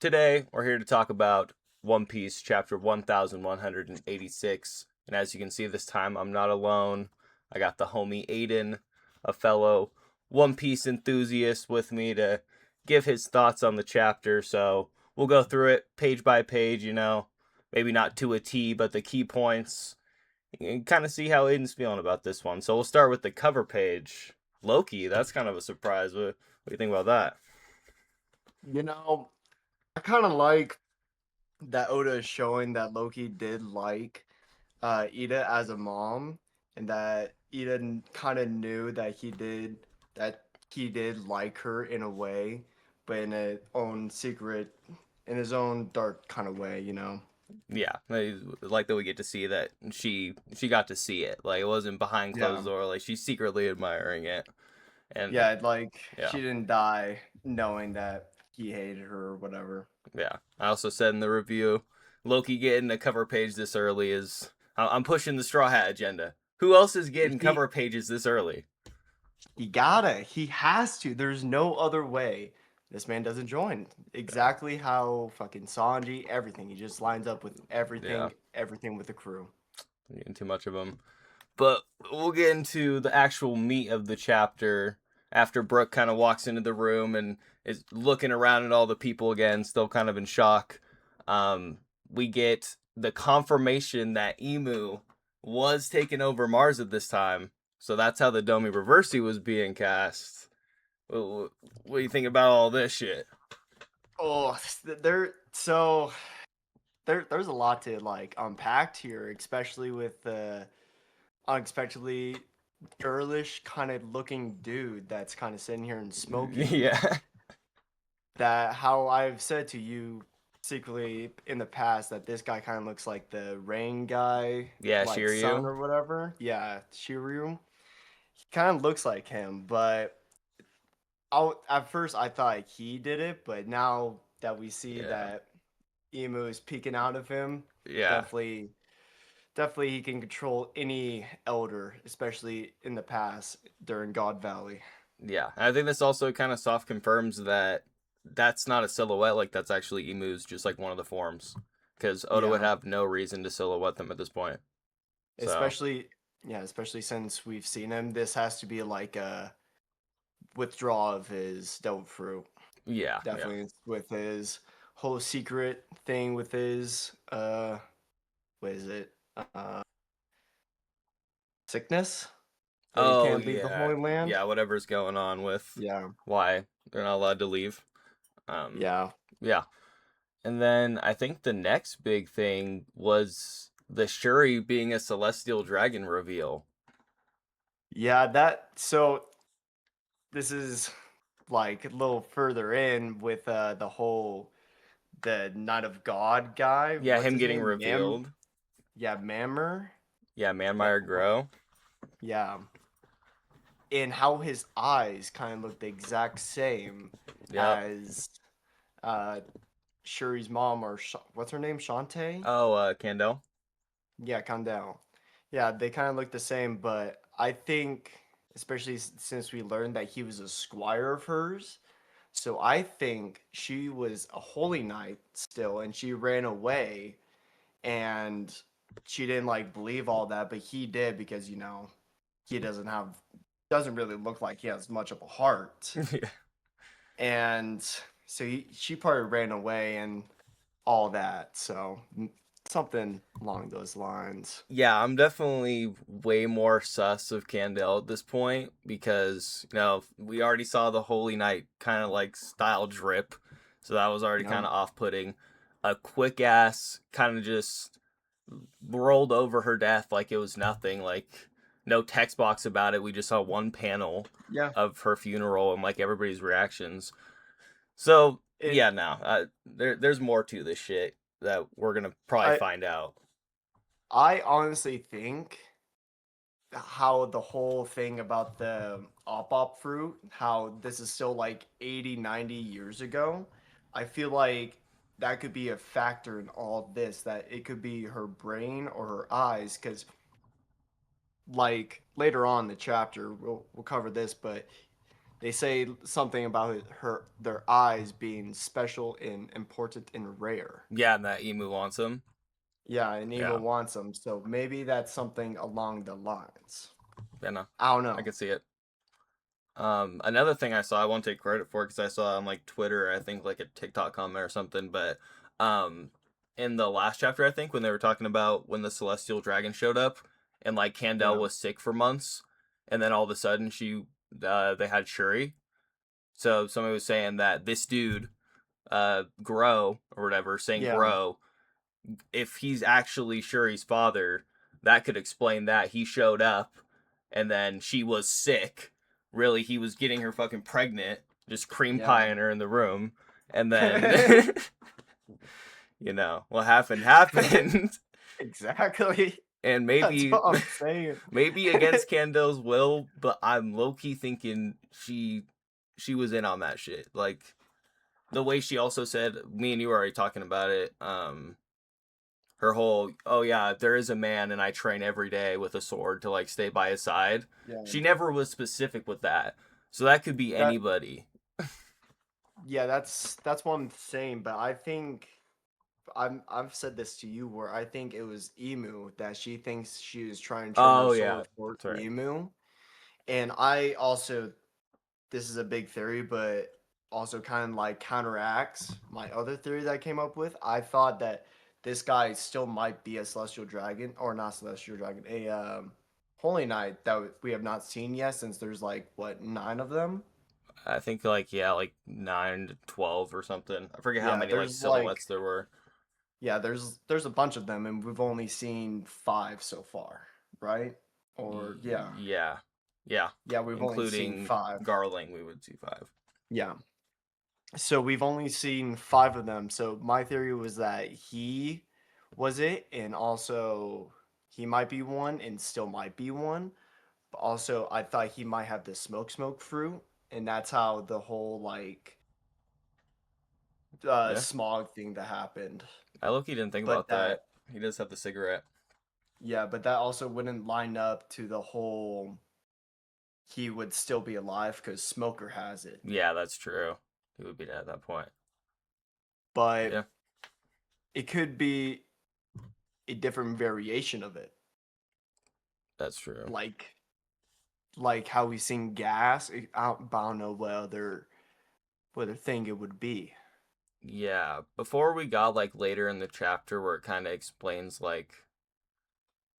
Today, we're here to talk about One Piece chapter 1186. And as you can see this time, I'm not alone. I got the homie Aiden, a fellow One Piece enthusiast, with me to give his thoughts on the chapter. So we'll go through it page by page, maybe not to a T, but the key points, and kind of see how Aiden's feeling about this one. So we'll start with the cover page. Loki, that's kind of a surprise. What do you think about that? You know, I kind of like that Oda is showing that Loki did like Ida as a mom, and that Ida kind of knew that he did like her in a way, but in a own secret, in his own dark kind of way. Yeah, I like that we get to see that she got to see it. Like it wasn't behind Yeah, closed door. Like she's secretly admiring it, and yeah, like yeah, she didn't die knowing that he hated her or whatever. yeah. I also said in the review, Loki getting a cover page this early is I'm pushing the Straw Hat agenda. Who else is getting He cover pages this early? he has to. There's no other way. This man doesn't join. Exactly how fucking Sanji, everything. He just lines up with Yeah, everything with the crew. getting too much of them. But we'll get into the actual meat of the chapter after Brooke kind of walks into the room and is looking around at all the people again, still kind of in shock. We get the confirmation that Emu was taking over Mars at this time. So that's how the Domi Reversi was being cast. What do you think about all this shit? Oh, there's a lot to like unpack here, especially with the unexpectedly girlish kind of looking dude that's kind of sitting here and smoking. Yeah. That how I've said to you secretly in the past that this guy kind of looks like the rain guy, Yeah, like son Shiryu. or whatever. Yeah, Shiryu. He kind of looks like him, but at first I thought he did it, but now that we see Yeah. that Emu is peeking out of him, Yeah. definitely, definitely he can control any elder, especially in the past during God Valley. Yeah, I think this also kind of soft confirms that that's not a silhouette. Like that's actually emus, just like one of the forms, because Oda would Yeah, have no reason to silhouette them at this point. So especially yeah, especially since we've seen him. This has to be like a withdrawal of his devil fruit. yeah, yeah. Definitely with his whole secret thing with his what is it? Uh Sickness that he Oh can't leave the yeah, Holy Land. yeah. Whatever's going on with Yeah. why they're not allowed to leave. Um, Yeah. yeah. And then I think the next big thing was the Shuri being a celestial dragon reveal. Yeah, that so this is like a little further in with the Knight of God guy. Yeah, What's him his getting name? revealed. Mammer. Yeah, Yeah. Manmeyer Grow. Yeah. And how his eyes kind of look the exact same Yep. as uh Shuri's mom or what's her name? Shantae? Oh, Candle. Yeah, calm down. Yeah, they kind of look the same, but I think, especially since we learned that he was a squire of hers, so I think she was a holy knight still, and she ran away, and she didn't like believe all that, but he did because he doesn't really look like he has much of a heart, Yeah. and so she probably ran away and all that. So something along those lines. Yeah, I'm definitely way more sus of Candle at this point because, we already saw the Holy Knight kind of like style drip. So that was already Yeah. kind of off putting. A quick ass kind of just rolled over her death like it was nothing. Like, no text box about it. We just saw one panel Yeah. of her funeral and like everybody's reactions. So, It yeah, no, there's more to this shit that we're going to probably I find out. I honestly think how the whole thing about the op fruit, how this is still like 80, 90 years ago, I feel like that could be a factor in all this, that it could be her brain or her eyes, because like later on in the chapter we'll cover this, but They say something about their eyes being special and important and rare. Yeah, and that Emu wants him. Yeah, and Emo Yeah, wants them, so maybe that's something along the lines. yeah, no, I don't I know. could see it. Another thing I saw, I won't take credit for because I saw on like Twitter, I think like a TikTok comment or something, but um, in the last chapter, I think when they were talking about when the celestial dragon showed up and like Candle Yeah, was sick for months, and then all of a sudden they had Shuri. So somebody was saying that this dude, Grow or whatever, Saint yeah, Grow, if he's actually Shuri's father, that could explain that he showed up and then she was sick. Really, he was getting her fucking pregnant, just cream yeah. pieing her in the room, and then what happened happened, Exactly. and That's maybe what I'm saying. maybe against Kando's will, but I'm low key thinking she was in on that shit. Like the way she also said, me and you were already talking about it. Her whole, oh yeah, there is a man and I train every day with a sword to like stay by his side. Yeah. She never was specific with that. So that could be That anybody. yeah, that's what I'm saying, but I think I've said this to you where I think it was Emu that she thinks she was trying to train her Oh yeah. sword for That's right. Emu. And I also, this is a big theory, but also kind of like counteracts my other theory that I came up with. I thought that this guy still might be a celestial dragon, or not celestial dragon, a holy knight that we have not seen yet, since there's like what, 9 of them. I think like yeah, like 9 to 12 or something. I forget how Yeah, many like there's like, silhouettes there were. yeah, there's a bunch of them, and we've only seen 5 so far, right? Or yeah, Yeah. Yeah. yeah, we've only seen Including 5. Garling, we would see five. Yeah. So we've only seen 5 of them. So my theory was that he was it, and also he might be one, and still might be one. But also, I thought he might have the smoke fruit, and that's how the whole like Yeah. smog thing that happened. I low-key didn't think But about that. that, He does have the cigarette. yeah, but that also wouldn't line up to the whole he would still be alive because Smoker has it. Yeah, that's true. He would be dead at that point. But Yeah, it could be a different variation of it, that's true. like how we sing gas. I don't know what other thing it would be. Yeah, before we got like later in the chapter where it kind of explains like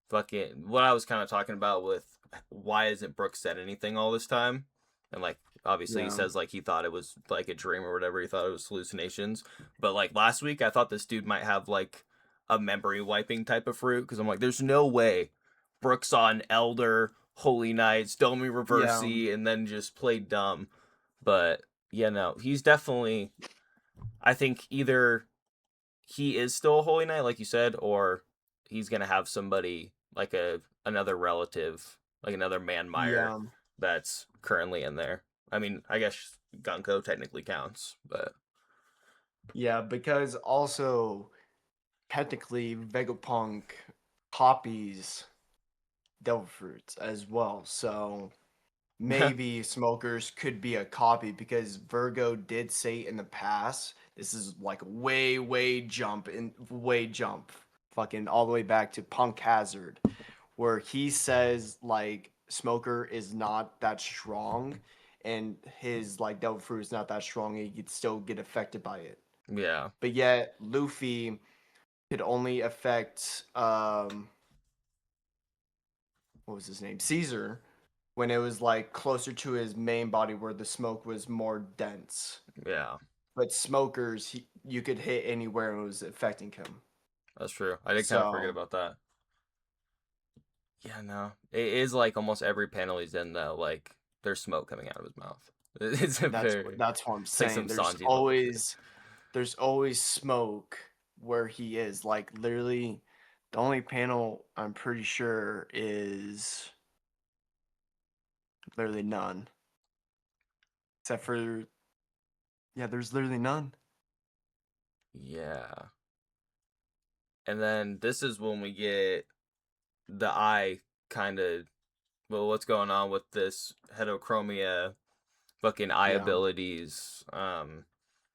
fucking what I was kind of talking about with why isn't Brooks said anything all this time? And like obviously he Yeah, says like he thought it was like a dream or whatever, he thought it was hallucinations. But like last week I thought this dude might have like a memory wiping type of fruit because I'm like there's no way Brooks saw an elder, holy knights, Domi yeah, Reversi and then just played dumb. But yeah, no, he's definitely I think either he is still a holy knight, like you said, or he's gonna have somebody like another relative, like another Manmeyer yeah, that's currently in there. I mean, I guess Gunko technically counts, but yeah. Because also technically Vegapunk copies Devil Fruits as well, so maybe Smokers could be a copy because Virgo did say in the past, this is like way jump, fucking all the way back to Punk Hazard, where he says like Smoker is not that strong, and his like Devil Fruit is not that strong, and he could still get affected by it. yeah, But yet Luffy could only affect what was his name? Caesar, when it was like closer to his main body where the smoke was more dense. yeah, But smokers, you could hit anywhere and it was affecting him. that's true. I did kind of forget So about that. Yeah, no, it is like almost every panel he's in though, like there's smoke coming out of his mouth. It's a very, that's what I'm it's like some saying. Sanji level shit. There's always smoke where he is. Like literally, the only panel I'm pretty sure is literally none, except for yeah, there's literally none. Yeah, and then this is when we get the eye kind of well, what's going on with this heterochromia fucking eye Yeah. abilities.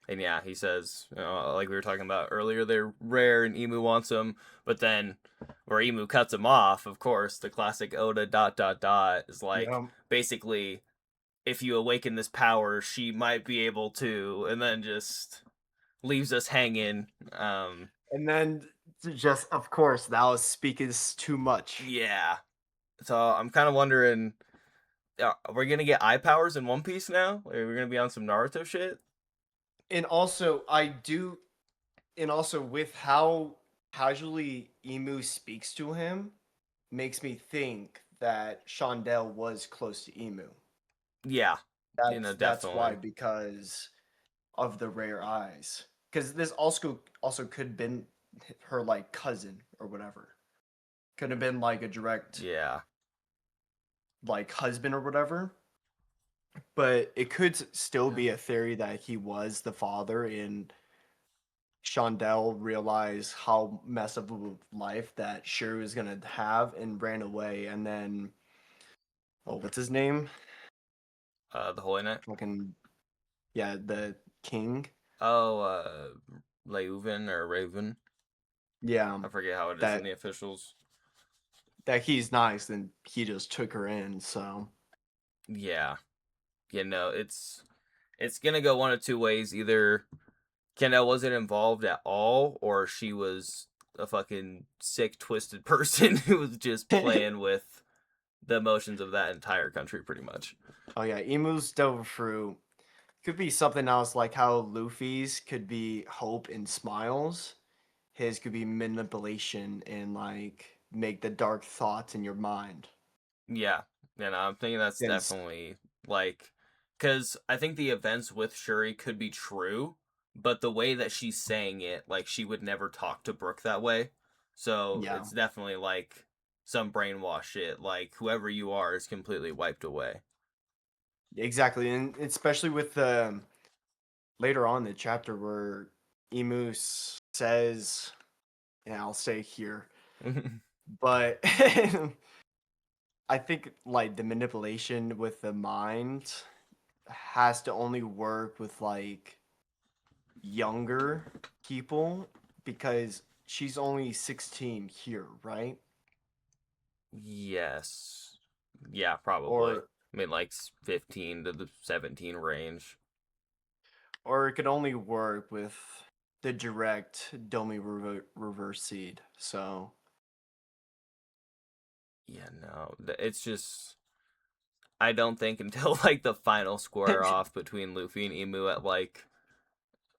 And yeah, he says, like we were talking about earlier, they're rare and Emu wants them. But then, where Emu cuts him off, of course, the classic Oda ... is like Yeah. basically, if you awaken this power, she might be able to, and then just leaves us hanging. And then just of course that was speaking too much. Yeah. So I'm kind of wondering, are we gonna get eye powers in One Piece now? Are we gonna be on some Naruto shit? And also I do and also with how casually Emu speaks to him makes me think that Shondell was close to Emu. Yeah, That's why, definitely. because of the rare eyes. Because this also could have been her like cousin or whatever. Could have been like a direct Yeah, like husband or whatever. But it could still be a theory that he was the father and Shondell realized how messed up of a life that Shuri was gonna have and ran away. And then, oh, what's his name? the Holy Knight. Fucking yeah, the king. Oh, Leuven or Raven. Yeah, I forget how it is in that the officials. that he's nice, and he just took her in. So Yeah, it's gonna go one of two ways. Either Kendall wasn't involved at all, or she was a fucking sick, twisted person who was just playing with the emotions of that entire country, pretty much. oh yeah, Emu's Devil Fruit could be something else, like how Luffy's could be hope and smiles. His could be manipulation and like make the dark thoughts in your mind. Yeah, I'm thinking that's Since definitely like, because I think the events with Shuri could be true, but the way that she's saying it, like she would never talk to Brooke that way. So yeah, it's definitely like some brainwash shit. Like whoever you are is completely wiped away. exactly, and especially with the later on in the chapter where says, and I'll say here, but I think like the manipulation with the mind has to only work with like younger people because she's only 16 here, right? Yes. Yeah, probably. Or I mean, like 15 to the 17 range. or it could only work with the direct Domi reverse seed. So Yeah, no. It's just I don't think until like the final square off between Luffy and Emu at like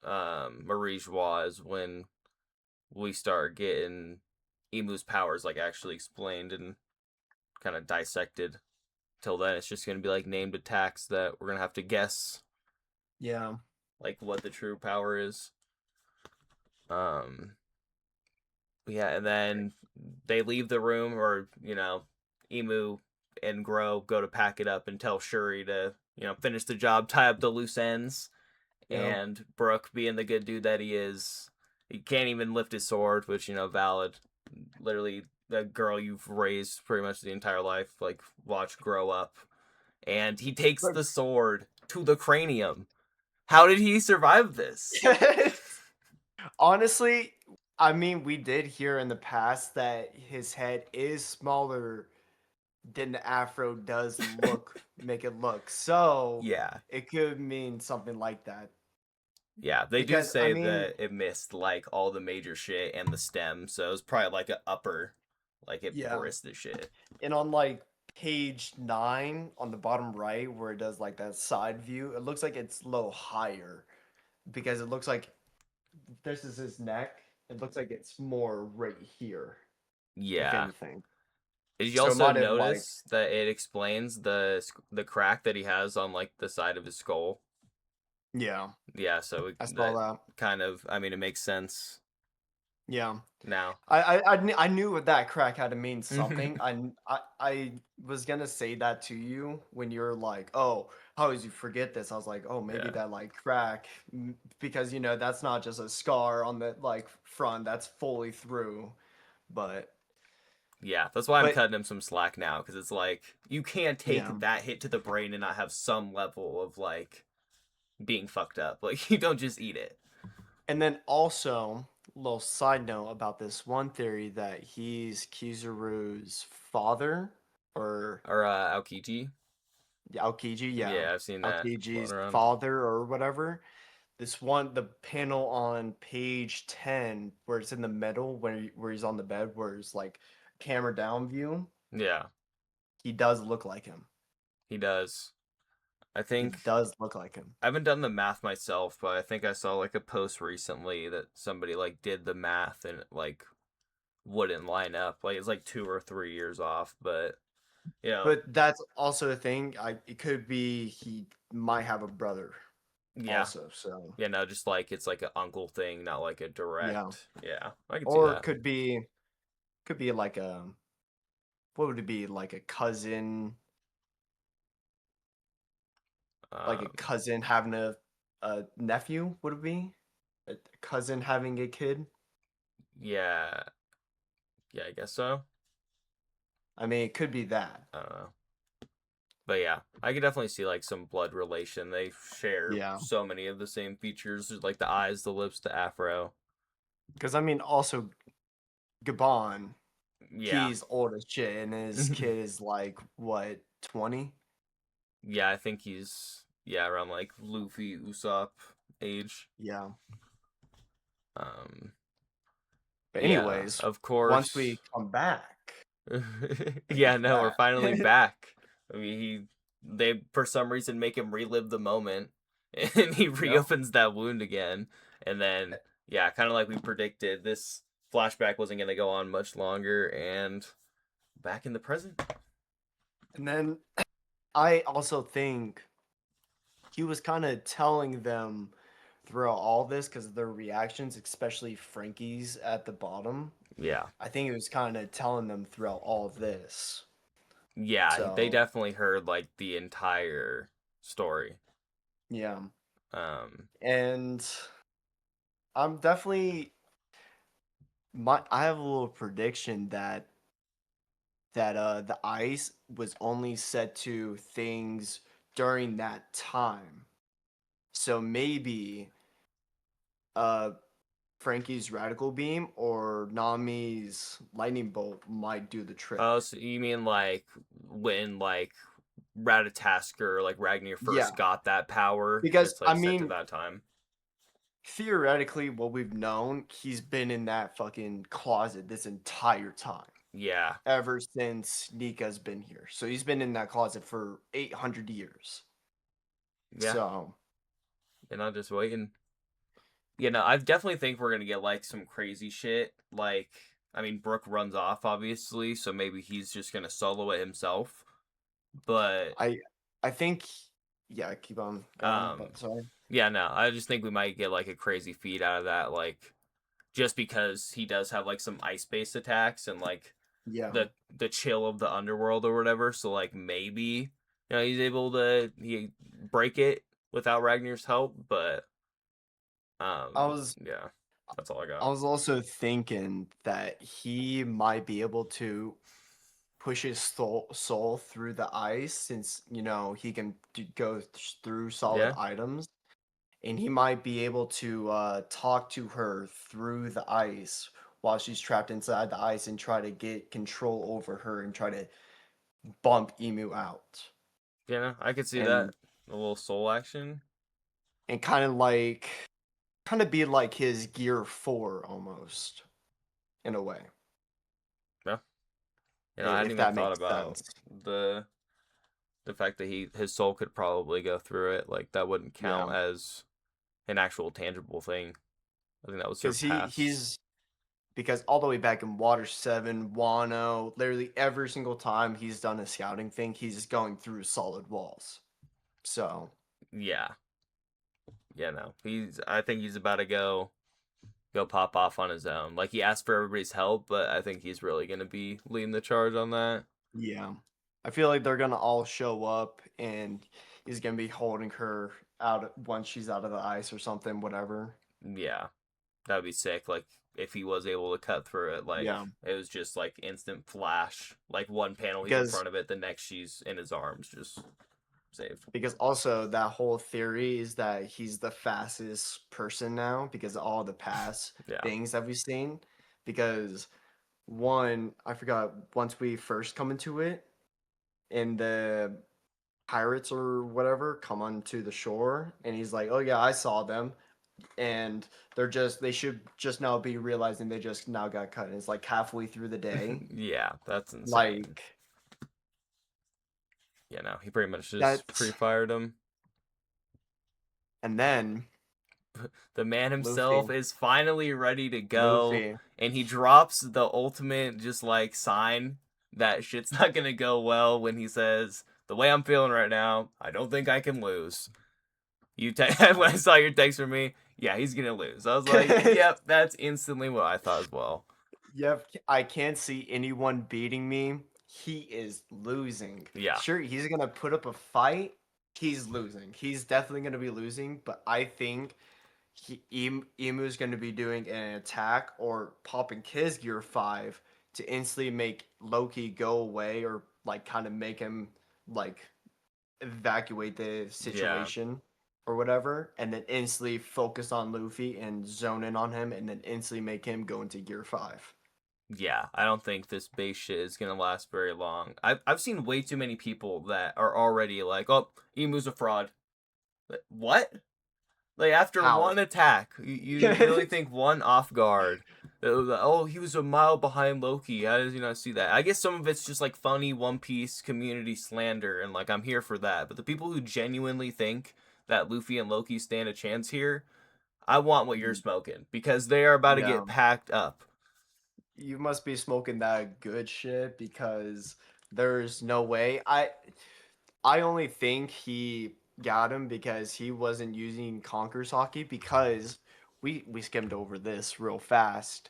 Marie Joie is when we start getting Emu's powers like actually explained and kind of dissected. Till then, it's just gonna be like named attacks that we're gonna have to guess yeah, like what the true power is. Um, yeah, and then they leave the room, or Emu and Grow go to pack it up and tell Shuri to finish the job, tie up the loose ends. yeah. And Brooke, being the good dude that he is, he can't even lift his sword, which valid. Literally, the girl you've raised pretty much the entire life, like watch grow up, and he takes But the sword to the cranium. How did he survive this? honestly, I mean, we did hear in the past that his head is smaller than the afro does make it look. So Yeah, it could mean something like that. yeah. They do Because I say mean, that it missed like all the major shit and the stem, so it was probably like an upper, like it yeah. brist the shit. And on like page 9 on the bottom right where it does like that side view, it looks like it's a little higher because it looks like this is his neck. It looks like it's more right here, if Yeah. anything. Did you So it also might have like, notice that it explains the crack that he has on like the side of his skull? yeah, Yeah, so I saw that that. kind of, I mean, it makes sense Yeah. now. I knew that crack had to mean something. I was gonna say that to you when you're like, "Oh, how did you forget this?" I was like, "Oh, maybe Yeah, that like crack because that's not just a scar on the like front, that's fully through." But Yeah, that's why I'm But cutting him some slack now, because it's like you can't yeah. take that hit to the brain and not have some level of like being fucked up. Like you don't just eat it. And then also, little side note about this one theory that he's Kizaru's father or Or Aokiji. Aokiji, yeah. Yeah, I've seen that Aokiji's floating around. father or whatever. This one, the panel on page 10, where it's in the middle, where he's on the bed, where it's like camera down view, Yeah, he does look like him. he does. I He think does look like him. I haven't done the math myself, but I think I saw like a post recently that somebody like did the math and it like wouldn't line up. Like it's like 2 or 3 years off, but you know, But that's also a thing. It could be he might have a brother yeah, also. So yeah, no, just like it's like an uncle thing, not like a yeah, direct. Yeah, I can see or that. could be like a what would it be like a Um, cousin having a nephew? Would it be a cousin having a kid? yeah, yeah, I guess so. I mean, it could be that. I don't know. But yeah, I could definitely see like some blood relation. They share Yeah, so many of the same features, like the eyes, the lips, the afro. because I mean, also Gabon, Yeah. he's old as shit, and his kid is like what 20? Yeah, I think he's around like Luffy Usopp age. Yeah. Um But yeah, anyways, of once course. we come back, Yeah, no, we're that. finally back. I mean, they for some reason make him relive the moment and he Yep. reopens that wound again and then yeah, kind of like we predicted, this flashback wasn't going to go on much longer and back in the present. And then I also think he was kind of telling them throughout all this because of their reactions, especially Frankie's at the bottom. Yeah. I think he was kind of telling them throughout all of this. Yeah, they So, definitely heard like the entire story. yeah. Um And I'm definitely I have a little prediction that the ice was only set to things during that time. So maybe uh Frankie's radical beam or Nami's lightning bolt might do the oh, trick. so you mean like when like Ratatasker, like Ragnar Yeah, first got that power, because it's I like set to mean, that time. theoretically, what we've known, he's been in that fucking closet this entire time, Yeah. ever since Nika's been here. So he's been in that closet for 800 years. Yeah. So And I'm just waiting. You know, I definitely think we're gonna get like some crazy shit. Like, I mean, Brook runs off obviously, so maybe he's just gonna solo it himself. But I I think yeah, keep on going, um, but sorry. yeah, no, I just think we might get like a crazy feat out of that. Like, just because he does have like some ice based attacks and like Yeah. the chill of the underworld or whatever. So like maybe he's able to he break it without Ragnar's help. But I was yeah, that's all I I got. was also thinking that he might be able to push his soul through the ice since he can go through solid Yeah, items, and he might be able to talk to her through the ice while she's trapped inside the ice and try to get control over her and try to bump Emu out yeah, I could see and that a little soul action. kind of be like his Gear 4 almost in a way, Yeah, I hadn't if even that thought makes about sense. the fact that his soul could probably go through it. Like that wouldn't Yeah. count as an actual tangible thing. I think that would Because surpass. because all the way back in Water 7, Wano, literally every single time he's done a scouting thing, he's just going through solid walls. So, Yeah, yeah, no, I think he's about to go pop off on his own. Like he asked for everybody's help, but I think he's really gonna be leading the charge on that. yeah. I feel like they're going to all show up and he's going to be holding her out once she's out of the ice or something, whatever. Yeah, that'd be sick. Like if he was able to cut through it. Like Yeah, it was just like instant flash. Like one panel he's in because front of it, the next she's in his arms, just saved. also that whole theory is that he's the fastest person now because of all the past Yeah. things that we've seen. Because one, I forgot once we first come into it, and the pirates or whatever come onto the shore, and he's like, "Oh yeah, I saw them," and they should just now be realizing they just now got cut. And it's like halfway through the day, Yeah, that's insane. like You know, he pretty much just that's, pre-fired him. and then The man himself Luffy, is finally ready to go, Luffy, and he drops the ultimate just like sign that shit's not gonna go well when he says, "The way I'm feeling right now, I don't think I can lose." When I saw your text from me, yeah, he's gonna lose. I was like, yep, that's instantly what I thought as well. Yep, I can't see anyone beating me. He is losing. Yeah, Sure, he's gonna put up a fight. He's losing. He's definitely gonna be losing. But I think Emu's gonna be doing an attack or popping his Gear 5 to instantly make Loki go away or like kind of make him like evacuate the yeah, situation or whatever, and then instantly focus on Luffy and zone in on him, and then instantly make him go into Gear 5. yeah. I don't think this base shit is gonna last very long. I've seen way too many people that are already like, oh, Emu's a fraud. Like, what? Like after How? one attack, you really think one off guard? Oh, he was a mile behind Loki. How does he not see that? I guess some of it's just like funny One Piece community slander, and like I'm here for that. But the people who genuinely think that Luffy and Loki stand a chance here, I want what you're smoking because they are about to Yeah, get packed up. you must be smoking that good shit because there's no way. I only think he got him because he wasn't using Conqueror's Hockey because we skimmed over this real fast.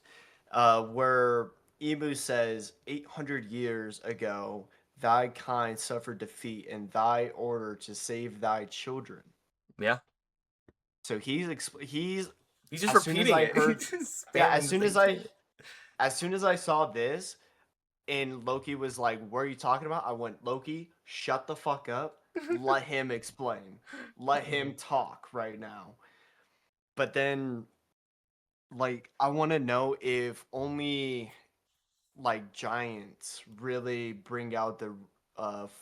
Where Emu says 800 years ago, thy kind suffered defeat in thy order to save thy children. Yeah, So he's he's just as soon as repeating I it. He's heard, just yeah, spamming the same shit. as soon as I saw this and Loki was like, "What are you talking about?" I went, "Loki, shut the fuck up. Let him explain. Let him talk right now." But then like I want to know if only like giants really bring out the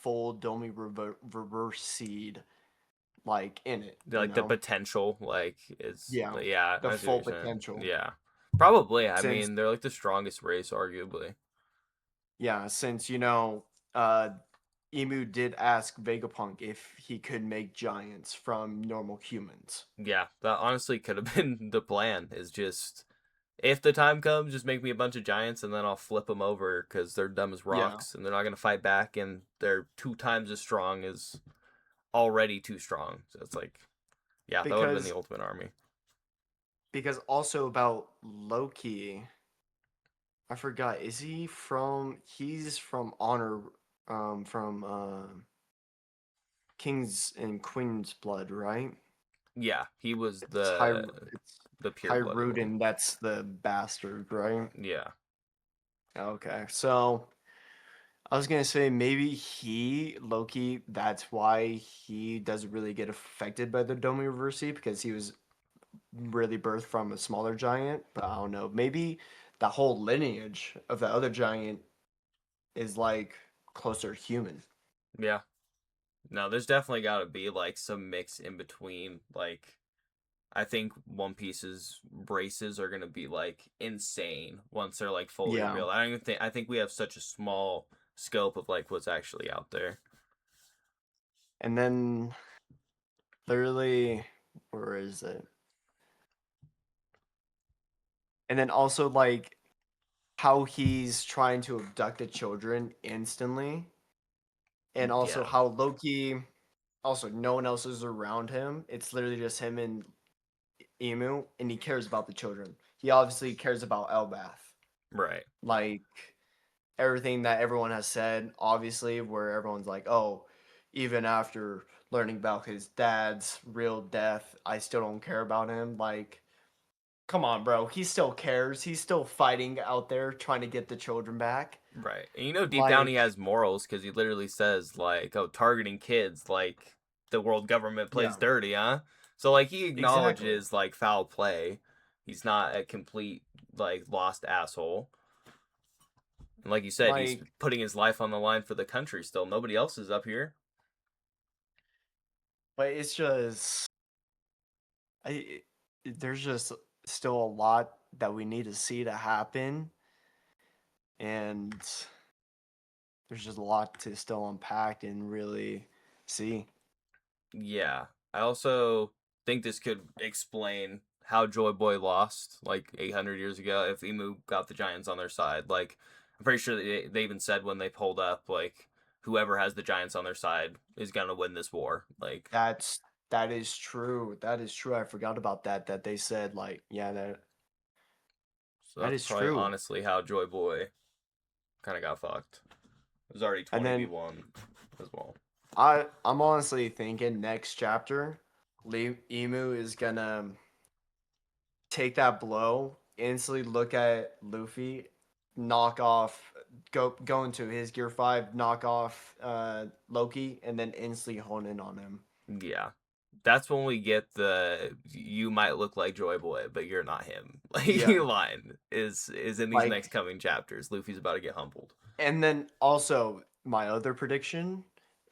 full Domi reverse seed like in it, you Like the know? potential, like it's Yeah. yeah, The I see what full you're saying. potential. Yeah, probably. I Since mean, they're like the strongest race, arguably. yeah, since uh Emu did ask Vegapunk if he could make giants from normal humans. Yeah, that honestly could have been the plan. Is just if the time comes, just make me a bunch of giants, and then I'll flip them over because they're dumb as Yeah, rocks, and they're not gonna fight back, and they're 2 times as strong as already too strong. So it's like, yeah, that would have been because the ultimate army. also about Loki, I forgot. He's from Honor, from King's and Queen's blood, right? Yeah, he was It's it's the pure blooded one. Hyrule, that's the bastard, right? Yeah, Okay, so I was gonna say maybe Loki, that's why he doesn't really get affected by the Domi Reversi because he was really birthed from a smaller giant, but I don't know. Maybe the whole lineage of the other giant is like closer human. yeah. No, there's definitely got to be like some mix in between. Like, I think One Piece's races are gonna be like insane once they're like fully Yeah. revealed. I don't even think I think we have such a small scope of like what's actually out there. And then literally, where is it? And then also like how he's trying to abduct the children instantly. And also Yeah, how Loki also no one else is around him. It's literally just him and Emu, and he cares about the children. He obviously cares about Elbath. right. Like everything that everyone has said, obviously, where everyone's like, oh, even after learning about his dad's real death, I still don't care about him. Like, come on, bro. He still cares. He's still fighting out there trying to get the children back. Right. And you know, deep down he Like, has morals because he literally says, like, oh, targeting kids, like, the world government plays yeah, dirty, huh? So, like, he exactly. acknowledges, like, foul play. He's not a complete, like, lost asshole. And like you said, he's Like, putting his life on the line for the country still. Nobody else is up here. but it's just, I, there's just still a lot that we need to see to happen, and there's just a lot to still unpack and really see. Yeah. I also think this could explain how Joy Boy lost like 800 years ago if Emu got the Giants on their side. Like, I'm pretty sure they even said when they pulled up, like, whoever has the Giants on their side is going to win this war. Like, That's that is true. That is true. I forgot about that. That they said like, yeah, so that that's is probably true. honestly how Joy Boy kind of got fucked. It was already And then 20v1 as well. I'm honestly thinking next chapter, Emu is gonna take that blow, instantly look at Luffy, knock off, go into his Gear 5, knock off Loki, and then instantly hone in on him. Yeah. That's when we get the you might look like Joy Boy, but you're not him. Like Yeah. line is in these next Like, coming chapters. Luffy's about to get humbled. and then also my other prediction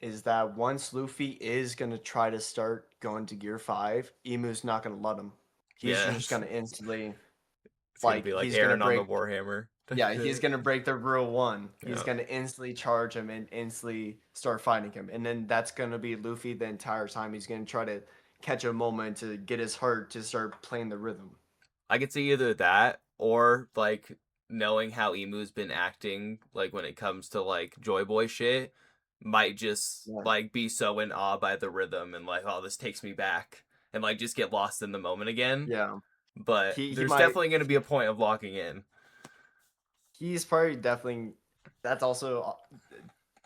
is that once Luffy is gonna try to start going to Gear 5, Emu's not gonna let him. He's Yeah, just gonna instantly, it's gonna like, be like he's gonna Aaron on the break. Warhammer type Yeah, he's shit. gonna break the rule one. He's Yeah. gonna instantly charge him and instantly start fighting him, and then that's gonna be Luffy the entire time. He's gonna try to catch a moment to get his heart to start playing the rhythm. I could see either that or like knowing how Emu's been acting like when it comes to like Joy Boy shit might just Yeah, like be so in awe by the rhythm and like, oh, this takes me back and like just get lost in the moment again. yeah. But He there's might. definitely gonna be a point of locking in. He's probably definitely. That's also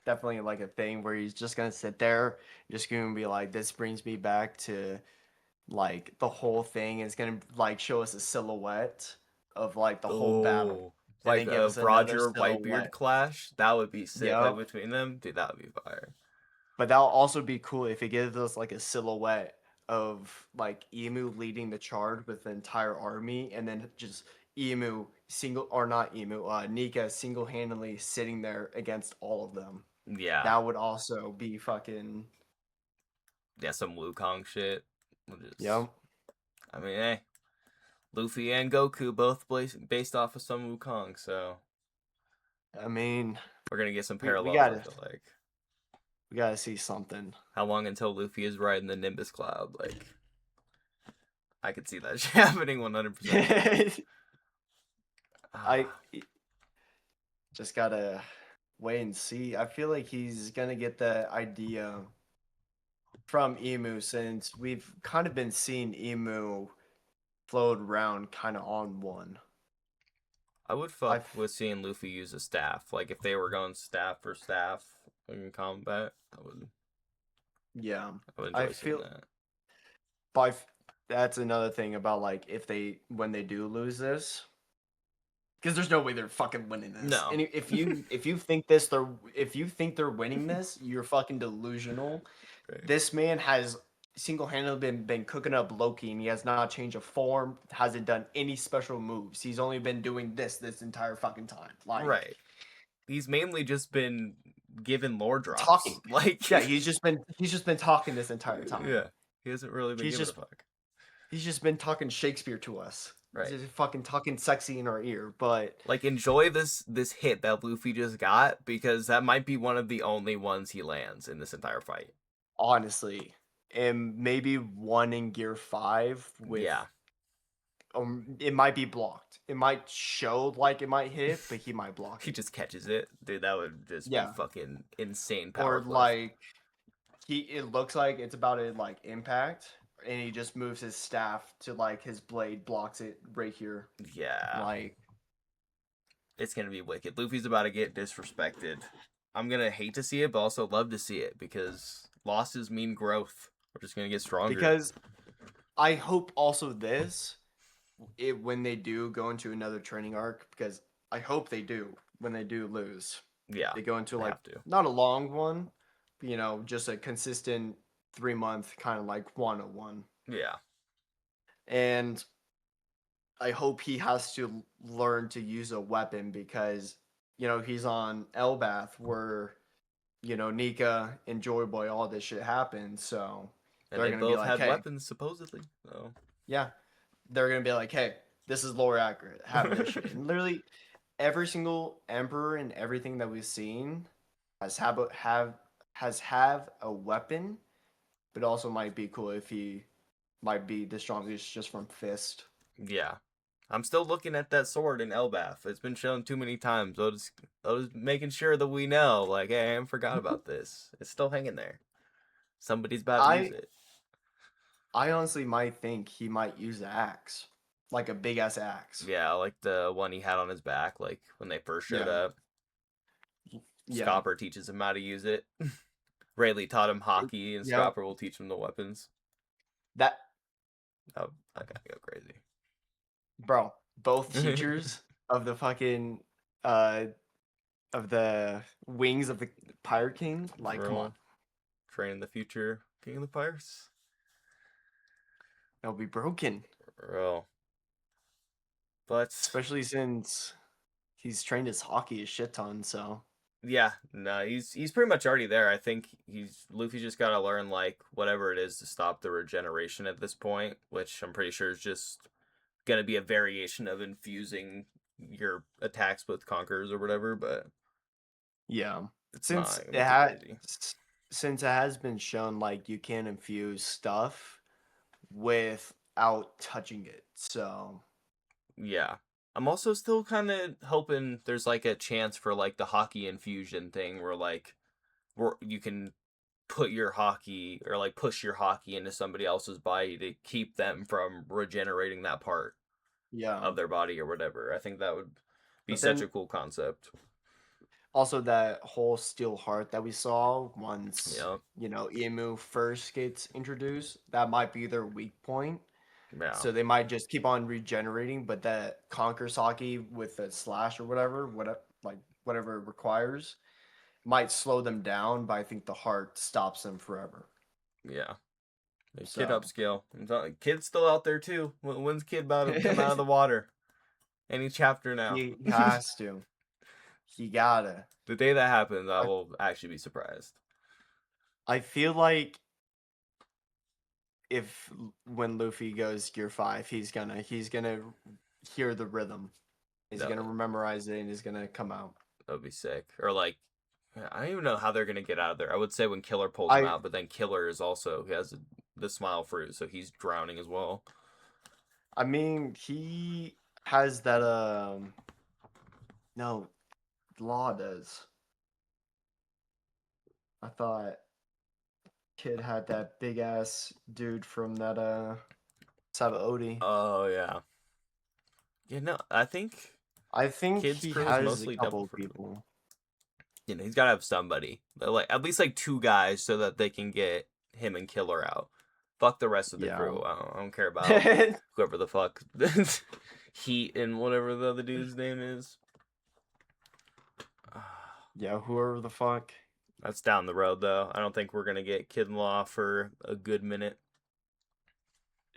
definitely like a thing where he's just gonna sit there, just gonna be like, "This brings me back to like the whole thing." Is gonna like show us a silhouette of like the whole battle, Oh, and like then give a us another Roger Whitebeard silhouette. clash. That would be sick. Like Yep. between them, dude, that would be fire. But that'll also be cool if it gives us like a silhouette of like Emu leading the charge with the entire army, and then just Emu single or not Emu, Nika single handedly sitting there against all of them. Yeah, That would also be fucking. yeah, some Wukong shit. We'll just, Yep. I mean, hey, Luffy and Goku both based off of some Wukong, so I mean, we're gonna get some we parallels. I gotta feel like. we gotta see something. How long until Luffy is riding the Nimbus Cloud? Like, I could see that happening 100%. I just gotta wait and see. I feel like he's gonna get the idea from Emu since we've kind of been seeing Emu float around kind of on one. I would I fuck with seeing Luffy use a staff. Like, if they were going staff for staff in combat, yeah, I would I enjoy seeing feel that. by that's another thing about like if they when they do lose this, because there's no way they're fucking winning this. No. And if you think if you think they're winning this, you're fucking delusional. Right. This man has single-handedly been cooking up Loki, and he has not changed a form, hasn't done any special moves. He's only been doing this entire fucking time. Like, Right. He's mainly just been given lore drops. talking. Like, Yeah, he's just been talking this entire time. yeah, he hasn't really been He's given a just fuck. he's just been talking Shakespeare to us. Right. Just fucking talking sexy in our ear. But Like, enjoy this hit that Luffy just got because that might be one of the only ones he lands in this entire fight. honestly, and maybe one in Gear 5 with Yeah, it might be blocked. It might show like it might hit, but he might block he it. just catches it, dude. That would just be Yeah. fucking insane power Or cliff. like it looks like it's about to like impact, and he just moves his staff to like his blade blocks it right here. Yeah, Like, it's gonna be wicked. Luffy's about to get disrespected. I'm gonna hate to see it, but also love to see it because losses mean growth. We're just gonna get stronger. because I hope also this when they do go into another training arc, because I hope they do when they do lose. Yeah, They go into they like have to. not a long one, but, just a consistent 3 month kind of like 101. Yeah, And I hope he has to learn to use a weapon because, he's on Elbath where, Nika and Joy Boy, all this shit happened. So and they're they going to be both like, had hey, weapons supposedly. So yeah, they're going to be like, hey, this is lore accurate. Have this shit. And literally every single emperor and everything that we've seen has a weapon, but also might be cool if he might be the strongest just from fist. yeah, I'm still looking at that sword in Elbath. It's been shown too many times. I was making sure that we know. Like, hey, I forgot about this. It's still hanging there. Somebody's about to use I it. I honestly might think he might use the axe, like a big ass axe. Yeah, like the one he had on his back, like when they first showed Yeah, up. yeah, Scopper teaches him how to use it. Rayleigh taught him hockey, and yeah. Scopper will teach him the weapons. That Oh, I gotta go crazy. bro, both teachers of the fucking uh of the wings of the Pirate King. Like, come on, Real training the future king of the pirates. they'll be broken, Real, but especially since he's trained his hockey a shit ton. So yeah, no, he's pretty much already there. I think he's Luffy just gotta learn like whatever it is to stop the regeneration at this point, which I'm pretty sure is just gonna be a variation of infusing your attacks with conquerors or whatever, but yeah, it's since not gonna it be too had crazy. since it has been shown like you can infuse stuff without touching it. So Yeah. I'm also still kind of hoping there's like a chance for like the hockey infusion thing where you can put your hockey or like push your hockey into somebody else's body to keep them from regenerating that part yeah, of their body or whatever. I think that would be but such a then cool concept. also that whole steel heart that we saw once Yeah. Emu first gets introduced, that might be their weak point. Yeah. So they might just keep on regenerating, but that conquer Saki with a slash or whatever it requires might slow them down, but I think the heart stops them forever. Yeah. The kid So upscale. Kid's still out there too. When's kid about to come out of the water? Any chapter now. he has to. He gotta. The day that happens, I I, will actually be surprised. I feel like if when Luffy goes Gear 5, he's gonna hear the rhythm. He's That gonna memorize it and he's gonna come out. would be sick. Or like, I don't even know how they're gonna get out of there. I would say when Killer pulls him I out, but then Killer is also he has the smile fruit, so he's drowning as well. I mean he has that no, Law does. I thought Kid had that big ass dude from that Sabaody. Oh yeah, yeah. No, I think I think Kid's he crew is has a mostly devil couple fruit. people. He's gotta have somebody, like at least like two guys, so that they can get him and Killer out. Fuck the rest of the Yeah. crew. I don't care about whoever the fuck Heat and whatever the other dude's name is. Yeah, whoever the fuck. That's down the road though. I don't think we're gonna get Kid Law for a good minute.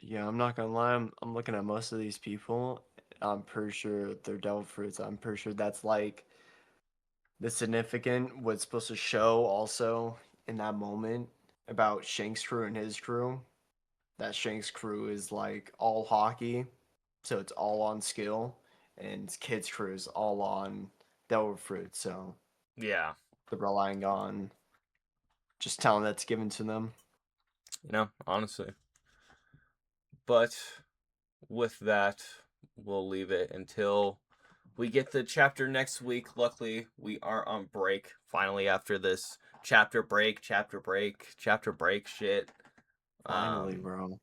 Yeah, I'm not gonna lie. I'm looking at most of these people. I'm pretty sure they're devil fruits. I'm pretty sure that's like the significant what's supposed to show also in that moment about Shank's crew and his crew. That Shank's crew is like all hockey, so it's all on skill, and Kid's crew is all on devil fruit. So Yeah, they're relying on just talent that's given to them. honestly. But with that, we'll leave it until we get the chapter next week. Luckily, we are on break finally after this chapter break shit. Finally, Um, bro.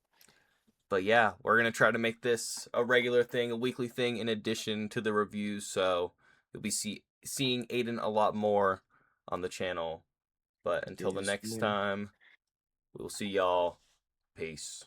but yeah, we're gonna try to make this a regular thing, a weekly thing, in addition to the reviews. So you'll be seeing Aiden a lot more on the channel. But until the Yes, next man. time, we'll see y'all. Peace.